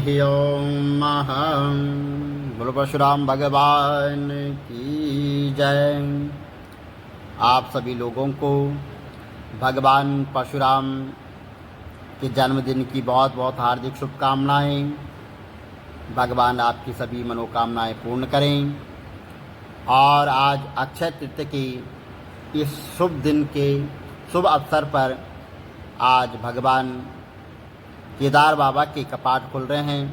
ओम बोलो परशुराम भगवान की जय। आप सभी लोगों को भगवान परशुराम के जन्मदिन की बहुत बहुत हार्दिक शुभकामनाएं। भगवान आपकी सभी मनोकामनाएं पूर्ण करें। और आज अक्षय तृतीया की इस शुभ दिन के शुभ अवसर पर आज भगवान केदार बाबा के कपाट खुल रहे हैं।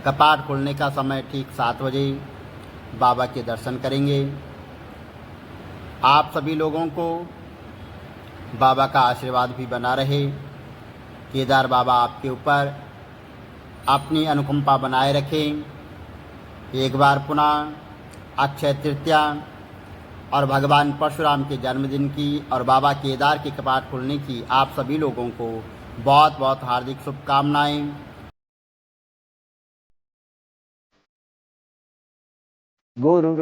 कपाट खुलने का समय ठीक 7 बजे बाबा के दर्शन करेंगे। आप सभी लोगों को बाबा का आशीर्वाद भी बना रहे। केदार बाबा आपके ऊपर अपनी अनुकंपा बनाए रखें। एक बार पुनः अक्षय तृतीया और भगवान परशुराम के जन्मदिन की और बाबा केदार के कपाट खुलने की आप सभी लोगों को बहुत बहुत हार्दिक शुभकामनाएं। गुरु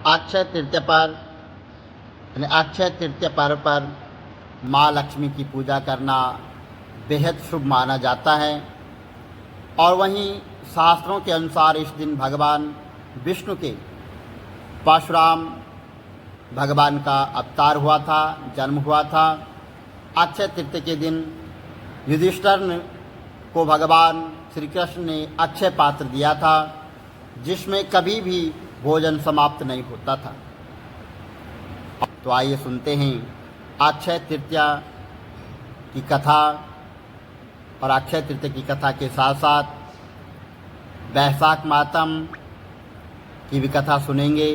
अक्षय तृतीया पर अक्षय तृतीया पर्व पर माँ लक्ष्मी की पूजा करना बेहद शुभ माना जाता है। और वहीं शास्त्रों के अनुसार इस दिन भगवान विष्णु के परशुराम भगवान का अवतार हुआ था, जन्म हुआ था। अक्षय तृतीया के दिन युधिष्ठिर को भगवान श्री कृष्ण ने अक्षय पात्र दिया था, जिसमें कभी भी भोजन समाप्त नहीं होता था। तो आइए सुनते हैं अक्षय तृतीया की कथा। और अक्षय तृतीया की कथा के साथ साथ वैशाख मातम की भी कथा सुनेंगे।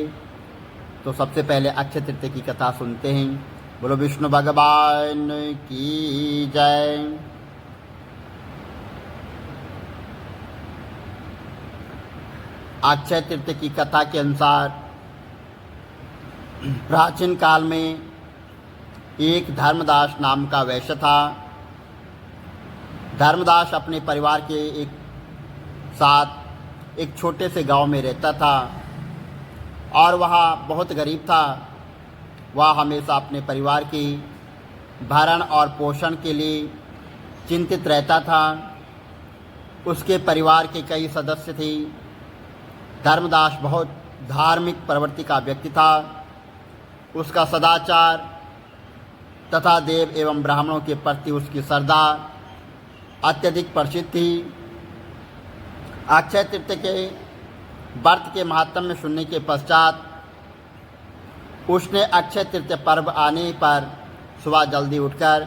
तो सबसे पहले अक्षय तृतीया की कथा सुनते हैं। बोलो विष्णु भगवान की जय। अक्षय तृतीया की कथा के अनुसार प्राचीन काल में एक धर्मदास नाम का वैश्य था। धर्मदास अपने परिवार के साथ एक छोटे से गांव में रहता था और वह बहुत गरीब था। वह हमेशा अपने परिवार की भरण और पोषण के लिए चिंतित रहता था। उसके परिवार के कई सदस्य थे। धर्मदास बहुत धार्मिक प्रवृत्ति का व्यक्ति था। उसका सदाचार तथा देव एवं ब्राह्मणों के प्रति उसकी श्रद्धा अत्यधिक प्रसिद्ध थी। अक्षय तृतीया के व्रत के महात्म्य सुनने के पश्चात उसने अक्षय तृतीया पर्व आने पर सुबह जल्दी उठकर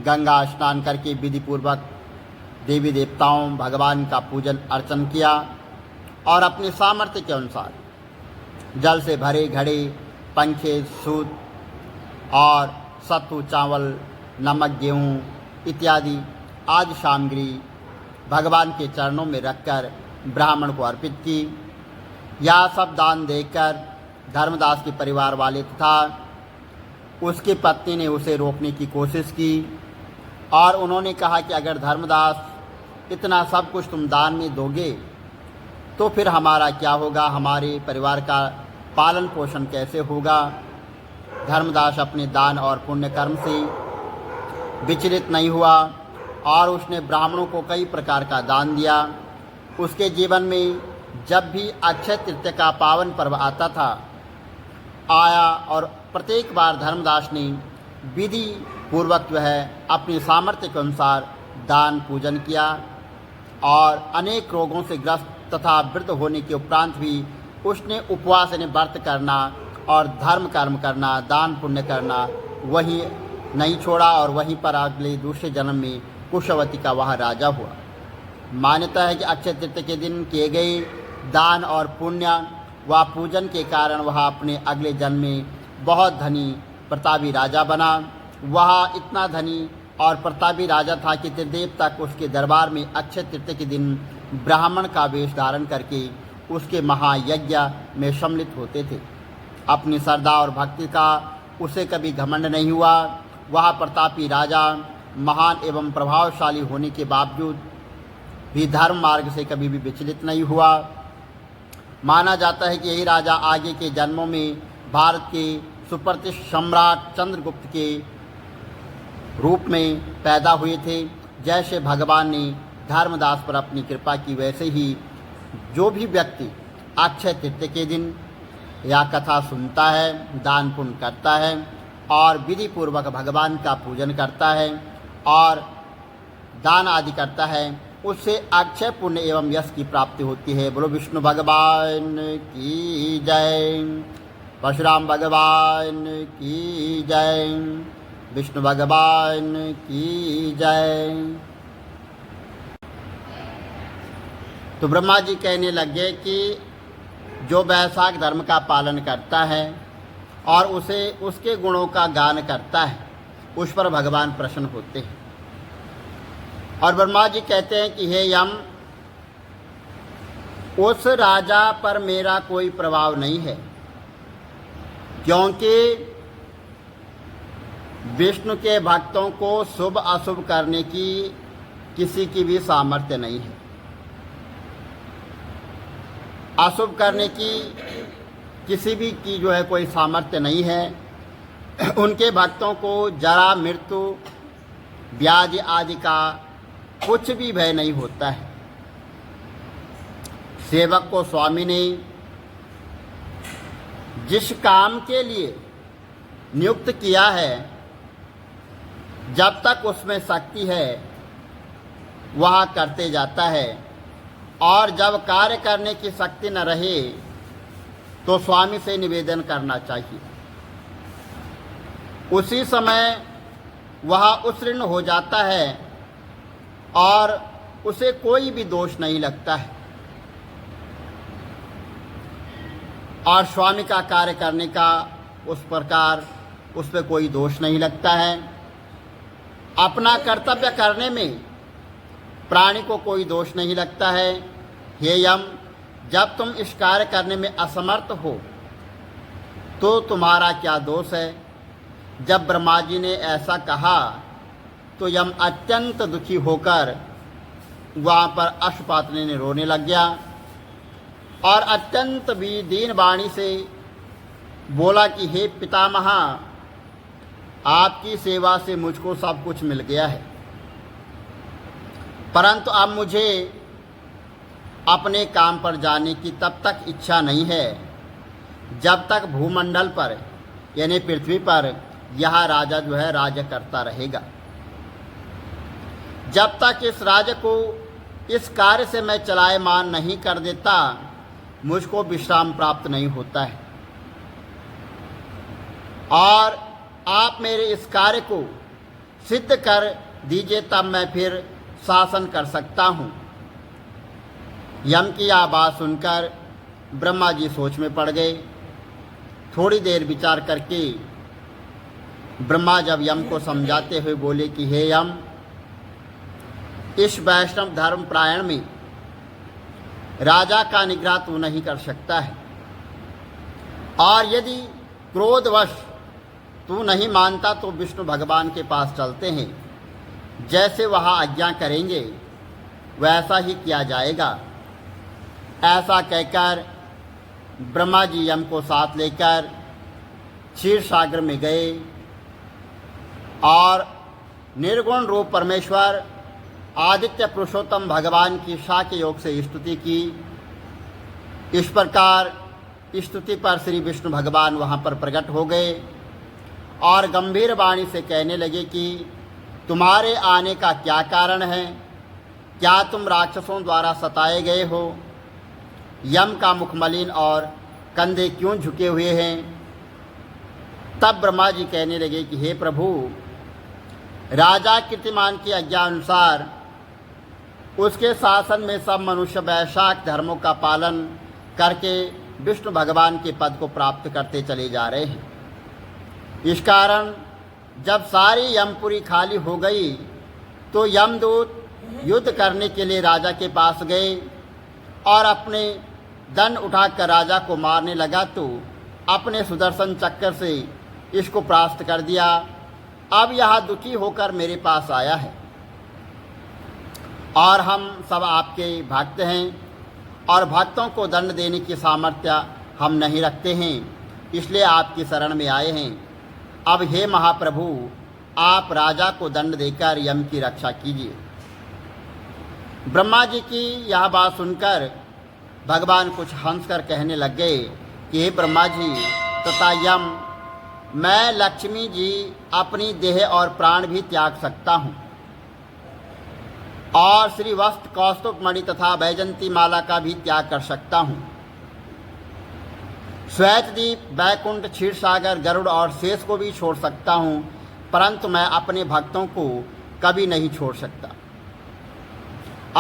गंगा स्नान करके विधिपूर्वक देवी देवताओं भगवान का पूजन अर्चन किया और अपने सामर्थ्य के अनुसार जल से भरे घड़े, पंखे, सूत और सत्तू, चावल, नमक, गेहूँ इत्यादि आदि सामग्री भगवान के चरणों में रखकर ब्राह्मण को अर्पित की। यह सब दान देकर धर्मदास के परिवार वाले तथा उसकी पत्नी ने उसे रोकने की कोशिश की और उन्होंने कहा कि अगर धर्मदास इतना सब कुछ तुम दान में दोगे तो फिर हमारा क्या होगा, हमारे परिवार का पालन पोषण कैसे होगा। धर्मदास अपने दान और पुण्य कर्म से विचलित नहीं हुआ और उसने ब्राह्मणों को कई प्रकार का दान दिया। उसके जीवन में जब भी अक्षय तृतीया का पावन पर्व आता था आया और प्रत्येक बार धर्मदास ने विधि पूर्वक अपने सामर्थ्य के अनुसार दान पूजन किया और अनेक रोगों से ग्रस्त तथा वृद्ध होने के उपरांत भी उसने उपवास यानी व्रत करना और धर्म कर्म करना, दान पुण्य करना, वही नहीं छोड़ा और वहीं पर अगले दूसरे जन्म में कुशवती का वह राजा हुआ। मान्यता है कि अक्षय तृतीया के दिन किए गए दान और पुण्य व पूजन के कारण वह अपने अगले जन्म में बहुत धनी प्रतापी राजा बना। वह इतना धनी और प्रतापी राजा था कि त्रिदेव तक उसके दरबार में अक्षय तृतीया के दिन ब्राह्मण का वेश धारण करके उसके महायज्ञ में सम्मिलित होते थे। अपनी श्रद्धा और भक्ति का उसे कभी घमंड नहीं हुआ। वह प्रतापी राजा महान एवं प्रभावशाली होने के बावजूद भी धर्म मार्ग से कभी भी विचलित नहीं हुआ। माना जाता है कि यही राजा आगे के जन्मों में भारत के सुप्रतिष्ठित सम्राट चंद्रगुप्त के रूप में पैदा हुए थे। जैसे भगवान ने धर्मदास पर अपनी कृपा की, वैसे ही जो भी व्यक्ति अक्षय तृतीया के दिन या कथा सुनता है, दान पुण्य करता है और विधि पूर्वक भगवान का पूजन करता है और दान आदि करता है, उससे अक्षय पुण्य एवं यश की प्राप्ति होती है। बोलो विष्णु भगवान की जय, परशुराम भगवान की जय, विष्णु भगवान की जय। तो ब्रह्मा जी कहने लगे कि जो वैशाख धर्म का पालन करता है और उसे उसके गुणों का गान करता है, उस पर भगवान प्रसन्न होते हैं। और ब्रह्मा जी कहते हैं कि हे यम, उस राजा पर मेरा कोई प्रभाव नहीं है, क्योंकि विष्णु के भक्तों को शुभ अशुभ करने की किसी की भी सामर्थ्य नहीं है। अशुभ करने की किसी भी की जो है कोई सामर्थ्य नहीं है। उनके भक्तों को जरा, मृत्यु, व्याधि आदि का कुछ भी भय नहीं होता है। सेवक को स्वामी ने जिस काम के लिए नियुक्त किया है, जब तक उसमें शक्ति है वह करते जाता है, और जब कार्य करने की शक्ति न रहे तो स्वामी से निवेदन करना चाहिए। उसी समय वह उत्तीर्ण हो जाता है और उसे कोई भी दोष नहीं लगता है, और स्वामी का कार्य करने का उस प्रकार उस पर कोई दोष नहीं लगता है। अपना कर्तव्य करने में प्राणी को कोई दोष नहीं लगता है। हे यम, जब तुम इस कार्य करने में असमर्थ हो तो तुम्हारा क्या दोष है। जब ब्रह्मा जी ने ऐसा कहा तो यम अत्यंत दुखी होकर वहाँ पर अश्वपातनी ने रोने लग गया और अत्यंत भी दीन वाणी से बोला कि हे पितामहा, आपकी सेवा से मुझको सब कुछ मिल गया है, परंतु अब मुझे अपने काम पर जाने की तब तक इच्छा नहीं है जब तक भूमंडल पर यानी पृथ्वी पर यह राजा जो है राज्य करता रहेगा। जब तक इस राज्य को इस कार्य से मैं चलायमान नहीं कर देता, मुझको विश्राम प्राप्त नहीं होता है, और आप मेरे इस कार्य को सिद्ध कर दीजिए, तब मैं फिर शासन कर सकता हूँ। यम की यह बात सुनकर ब्रह्मा जी सोच में पड़ गए। थोड़ी देर विचार करके ब्रह्मा जब यम को समझाते हुए बोले कि हे यम, इस वैष्णव धर्म प्रायण में राजा का निग्रह तू नहीं कर सकता है, और यदि क्रोधवश तू नहीं मानता तो विष्णु भगवान के पास चलते हैं, जैसे वह आज्ञा करेंगे वैसा ही किया जाएगा। ऐसा कहकर ब्रह्मा जी यम को साथ लेकर क्षीर सागर में गए और निर्गुण रूप परमेश्वर आदित्य पुरुषोत्तम भगवान की शाक्य योग से स्तुति की। इस प्रकार स्तुति पर श्री विष्णु भगवान वहाँ पर प्रकट हो गए और गंभीर वाणी से कहने लगे कि तुम्हारे आने का क्या कारण है, क्या तुम राक्षसों द्वारा सताए गए हो, यम का मुख मलिन और कंधे क्यों झुके हुए हैं। तब ब्रह्मा जी कहने लगे कि हे प्रभु, राजा कीर्तिमान की आज्ञा अनुसार उसके शासन में सब मनुष्य वैशाख धर्मों का पालन करके विष्णु भगवान के पद को प्राप्त करते चले जा रहे हैं। इस कारण जब सारी यमपुरी खाली हो गई तो यमदूत युद्ध करने के लिए राजा के पास गए और अपने दंड उठाकर राजा को मारने लगा तो अपने सुदर्शन चक्र से इसको परास्त कर दिया। अब यह दुखी होकर मेरे पास आया है और हम सब आपके भक्त हैं और भक्तों को दंड देने की सामर्थ्य हम नहीं रखते हैं, इसलिए आपकी शरण में आए हैं। अब हे महाप्रभु, आप राजा को दंड देकर यम की रक्षा कीजिए। ब्रह्मा जी की यह बात सुनकर भगवान कुछ हंसकर कहने लग गए कि हे ब्रह्मा जी तथा यम, मैं लक्ष्मी जी अपनी देह और प्राण भी त्याग सकता हूँ और श्री वस्त्र कौस्तुभ मणि तथा वैजंती माला का भी त्याग कर सकता हूँ। श्वेतदीप, बैकुंठ, क्षीरसागर, गरुड़ और शेष को भी छोड़ सकता हूँ, परंतु मैं अपने भक्तों को कभी नहीं छोड़ सकता।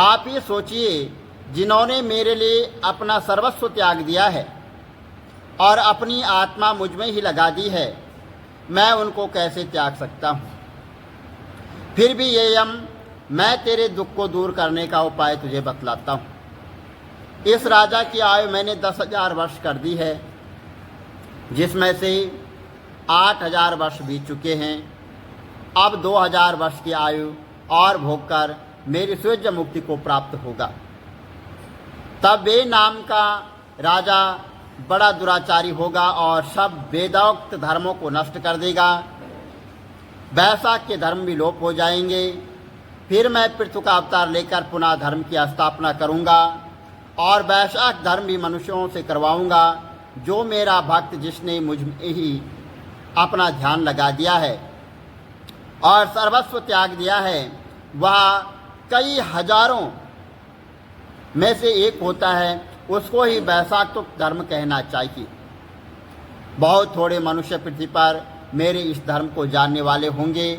आप ये सोचिए, जिन्होंने मेरे लिए अपना सर्वस्व त्याग दिया है और अपनी आत्मा मुझ में ही लगा दी है, मैं उनको कैसे त्याग सकता हूँ। फिर भी ये यम, मैं तेरे दुख को दूर करने का उपाय तुझे बतलाता हूँ। इस राजा की आयु मैंने 10,000 वर्ष कर दी है, जिसमें से 8,000 वर्ष बीत चुके हैं। अब 2,000 वर्ष की आयु और भोग कर मेरी सूर्य मुक्ति को प्राप्त होगा। तब वे नाम का राजा बड़ा दुराचारी होगा और सब वेदोक्त धर्मों को नष्ट कर देगा। वैशाख के धर्म भी लोप हो जाएंगे। फिर मैं पृथु का अवतार लेकर पुनः धर्म की स्थापना करूंगा और वैशाख धर्म भी मनुष्यों से करवाऊंगा। जो मेरा भक्त, जिसने मुझ में ही अपना ध्यान लगा दिया है और सर्वस्व त्याग दिया है, वह कई हजारों में से एक होता है, उसको ही वैशाख तो धर्म कहना चाहिए। बहुत थोड़े मनुष्य पृथ्वी पर मेरे इस धर्म को जानने वाले होंगे।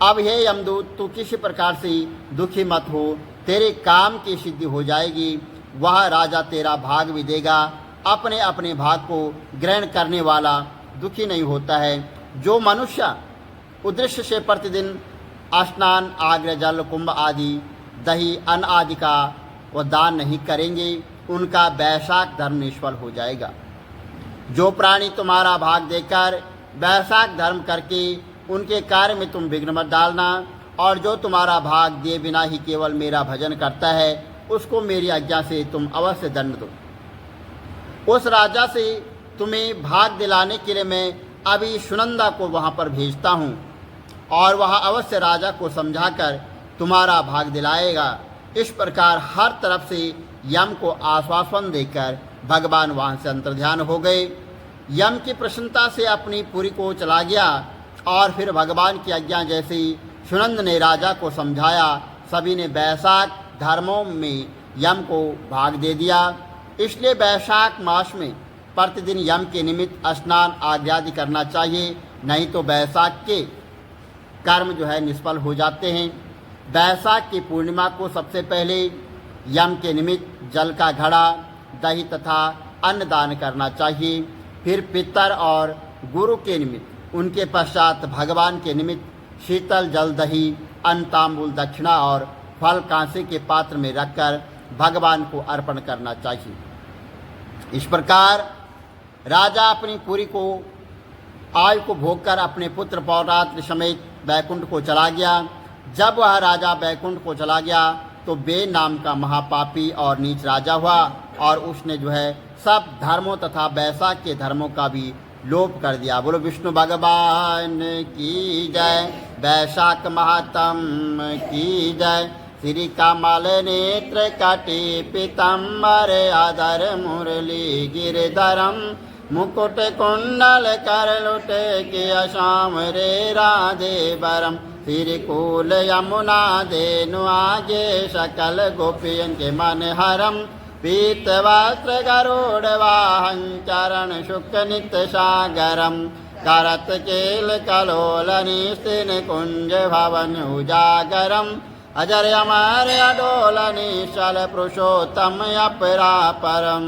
अब हे यमदूत, तू किसी प्रकार से दुखी मत हो, तेरे काम की सिद्धि हो जाएगी। वह राजा तेरा भाग भी देगा। अपने अपने भाग को ग्रहण करने वाला दुखी नहीं होता है। जो मनुष्य उद्देश्य से प्रतिदिन स्नान, आग्र जल, कुंभ आदि, दही, अन्न आदि का वो दान नहीं करेंगे, उनका वैशाख धर्म निष्फल हो जाएगा। जो प्राणी तुम्हारा भाग देकर वैशाख धर्म करके उनके कार्य में तुम विघ्न मत डालना, और जो तुम्हारा भाग दिए बिना ही केवल मेरा भजन करता है, उसको मेरी आज्ञा से तुम अवश्य दंड दो। उस राजा से तुम्हें भाग दिलाने के लिए मैं अभी सुनंदा को वहाँ पर भेजता हूँ और वह अवश्य राजा को समझाकर तुम्हारा भाग दिलाएगा। इस प्रकार हर तरफ से यम को आश्वासन देकर भगवान वहाँ से अंतर्ध्यान हो गए। यम की प्रसन्नता से अपनी पुरी को चला गया और फिर भगवान की आज्ञा जैसे सुनंद ने राजा को समझाया, सभी ने वैशाख धर्मों में यम को भाग दे दिया। इसलिए वैशाख मास में प्रतिदिन यम के निमित्त स्नान आदि करना चाहिए, नहीं तो वैशाख के कर्म जो है निष्फल हो जाते हैं। वैशाख की पूर्णिमा को सबसे पहले यम के निमित्त जल का घड़ा, दही तथा अन्न दान करना चाहिए। फिर पितर और गुरु के निमित्त, उनके पश्चात भगवान के निमित्त शीतल जल, दही, अन्न, तांबूल, दक्षिणा और फल कांसे के पात्र में रखकर भगवान को अर्पण करना चाहिए। इस प्रकार राजा अपनी पुरी को आयु को भोग कर अपने पुत्र पौरात्र समेत बैकुंठ को चला गया। जब वह राजा बैकुंठ को चला गया तो बे नाम का महापापी और नीच राजा हुआ और उसने जो है सब धर्मों तथा वैशाख के धर्मों का भी लोप कर दिया। बोलो विष्णु भगवान की जय, वैशाख महात्म की जय। श्री कमल नेत्र कटी पीतम्बर आदर मुरली गिरधरम, मुकुट कुंडल कर लुटे के अशाम रे राधे बरम। श्रीकूल यमुना देनु आगे सकल गोपियन के मन हरम। पीत वस्त्र गरुड़ वाहन चरण शुक नित्य सागरम। करत केल कलोल निस्तिन कुंज भवन उजागरम अजर अमर अडोल निश्चल पुरुषोत्तम अपरापरम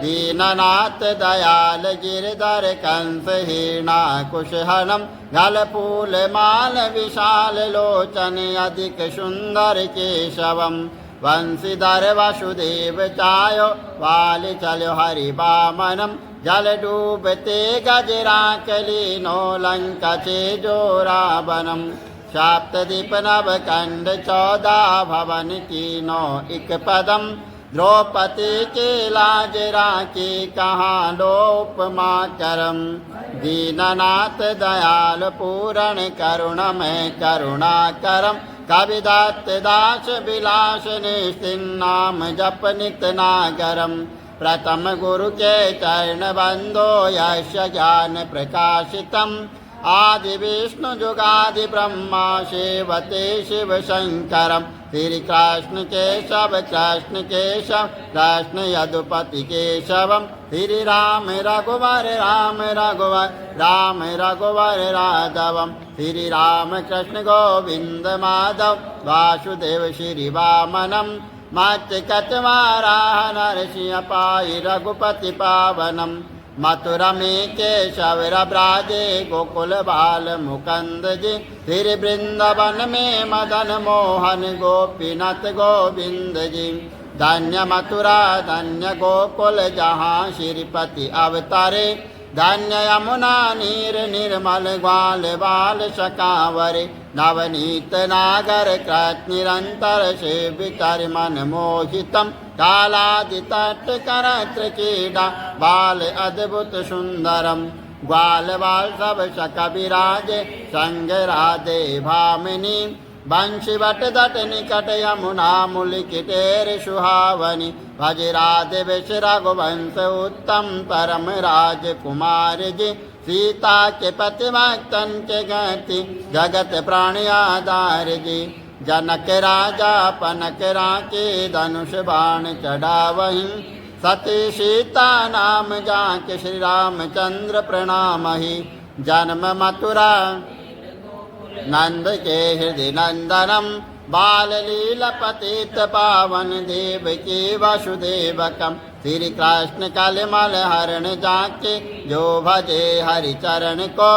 दीननाथ दयाल गिरधर कंस हीना कुशहनम गल फूल माल विशाल लोचन अधिक सुंदर केशवम वंशीधर वसुदेव चायो वाल चलो हरि वामनम जल डूबते गजराकलीनो लंका जो रावणम सप्तदीप नव कंड 14 भवन कीनो इक पदम द्रौपदी के लाज राखी कहाँ लोपमा करम दीननाथ दयाल पूरण करुणमय करुणा करम कविदत्त दास विलास निस्तिन्नाम जप नित नागरम प्रथम गुरु के चरण बंदो यश ज्ञान प्रकाशितम आदि विष्णु जुगादि ब्रह्मा सेवते शिव शंकरम श्री कृष्ण केशव कृष्ण केशव कृष्ण यदुपति केशवम श्री राम रघुवर राम रघुवर राम रघुवर राघवम श्री राम कृष्ण गोविंद माधव वासुदेव श्री वामनम मत्स्य कचवाराह नरसिंह पाई रघुपति पावनम मथुरा में केशव ब्राजे गोकुल बाल मुकंद जी श्री वृंदावन में मदन मोहन गोपीनाथ गोविंद जी धन्य मथुरा धन्य गोकुल जहाँ श्रीपति अवतारे धन्य यमुना नीर निर्मल ग्वाल बाल सकावरे नवनीत नागर कृत निरंतर सेवितर मन मोहितम कालादि तट करत्र क्रीडा बाल अद्भुत सुंदरम ग्वाल बाल सब सक विराजे संग राधे भामिनी बंशी वट दट निकट यमुना मुलिकिटेर सुहावनी भज राधे विष रघुवंश उत्तम परम राजकुमार जी सीता के पति भक्तन के गति जगत प्राणी आधार जी जनक राजा पनक राके धनुष बाण चढ़ावहीं सती सीता नाम जाके श्री रामचंद्र प्रणामहि जन्म मथुरा नंद के हृदय नंदनम बाल लीला पतित पावन देव की वसुदेवकम श्री कृष्ण कलमल हरण जाके जो भजे हरि चरण को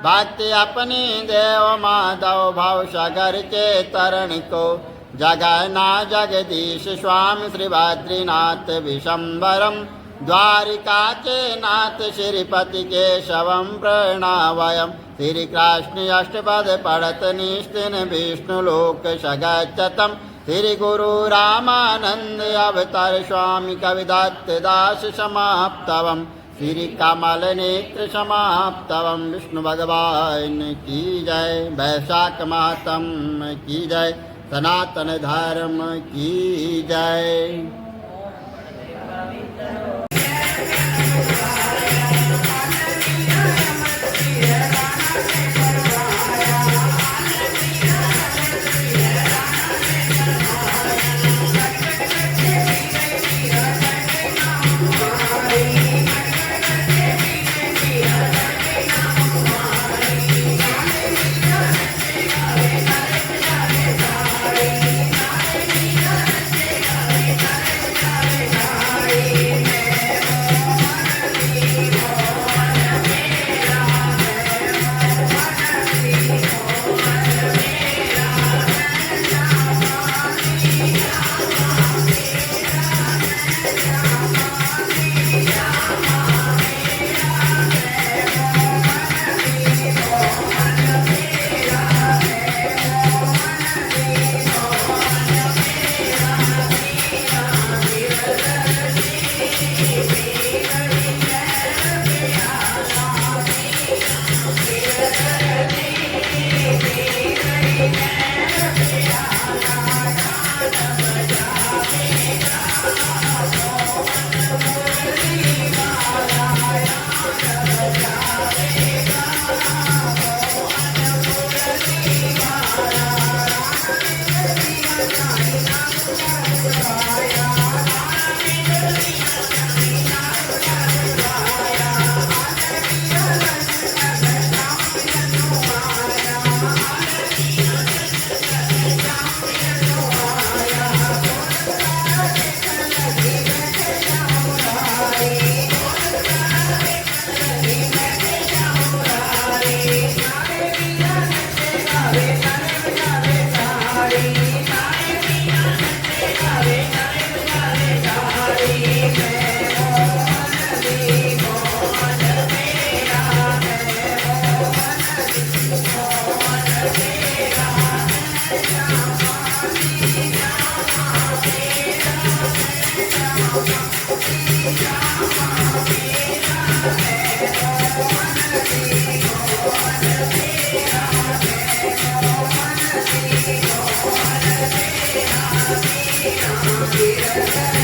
भक्ति अपनी देव माधव भव सागर के तरण को जगन्ना जगदीश स्वामी श्री बद्रीनाथ विशंबरम द्वारिका के नाथ श्रीपति केशवम प्रणावयम श्री कृष्ण अष्टपद पढ़त निस्तिन विष्णु लोक सगच्छतम श्री गुरु रामानंद अवतार स्वामी कविदत्त दास समाप्तवम श्री कमल नेत्र समाप्तवम विष्णु भगवान की जय वैशाख मातम की जय सनातन धर्म की जय। राम की है